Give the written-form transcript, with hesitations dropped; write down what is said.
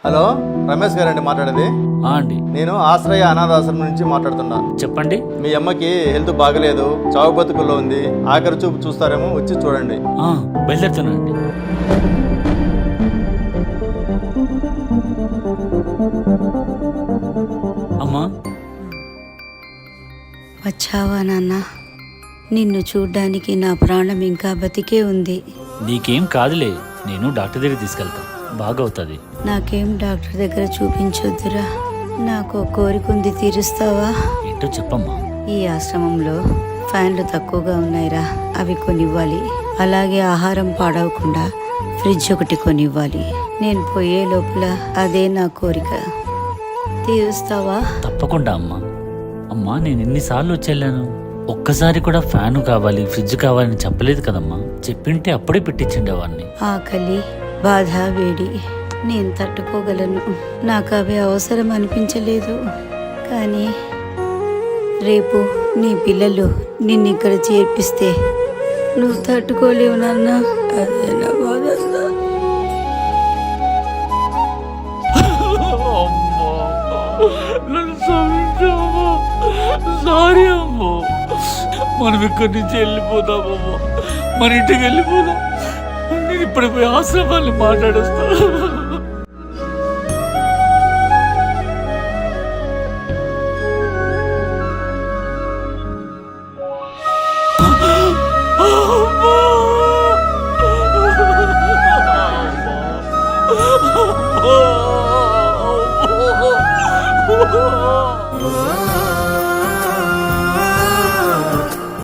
Hello, Ramesh గారండి మాట్లాడేది. అండి, నేను ఆశ్రయ అనాథాశ్రమం నుంచి మాట్లాడుతున్నా. చెప్పండి. మీ అమ్మకి హెల్త్ బాగలేదు, చావు బతుకుల్లో ఉంది. ఆఖరి చూపు చూస్తారేమో, వచ్చి చూడండి. బయలుదేరుతున్నానండి. అమ్మా, వచ్చావా నాన్న? నిన్ను చూడ్డానికి నా ప్రాణం ఇంకా బతికే ఉంది. నీకేం కాదులే, నేను డాక్టర్ దగ్గర తీసుకెళ్తా, బాగవుతుంది. నాకేం డాక్టర్ దగ్గర చూపించొద్దురా, నాకు కోరిక ఉంది, తీరుస్తావా? ఏంటో చెప్పమ్మా. ఈ ఆశ్రమంలో ఫ్యాన్లు తక్కువగా ఉన్నాయిరా, అవి కొనివ్వాలి. అలాగే ఆహారం పాడవకుండా ఫ్రిడ్జ్ ఒకటి కొనివ్వాలి. నేను పోయే లోపల అదే నా కోరిక, తీరుస్తావా? తప్పకుండా అమ్మా. అమ్మా, నేను ఎన్నిసార్లు వచ్చేళ్ళాను, ఒక్కసారి కూడా ఫ్యాను కావాలి, ఫ్రిడ్జ్ కావాలని చెప్పలేదు కదమ్మా. చెప్పింటే అప్పుడే పెట్టించిండేవాడిని. ఆకలి, బాధ, వేడి నేను తట్టుకోగలను, నాకు అవి అవసరం అనిపించలేదు. కానీ రేపు నీ పిల్లలు నిన్ను ఇక్కడ చేర్పిస్తే నువ్వు తట్టుకోలేవు నాన్న. అదే నా బాధ. సారీ అమ్మో, మనం ఇక్కడి నుంచి వెళ్ళిపోదామమ్మా, మన ఇంటికి వెళ్ళిపోదాం. నేను ఇప్పుడు పోయి ఆశ్రమాన్ని మాట్లాడేస్తా.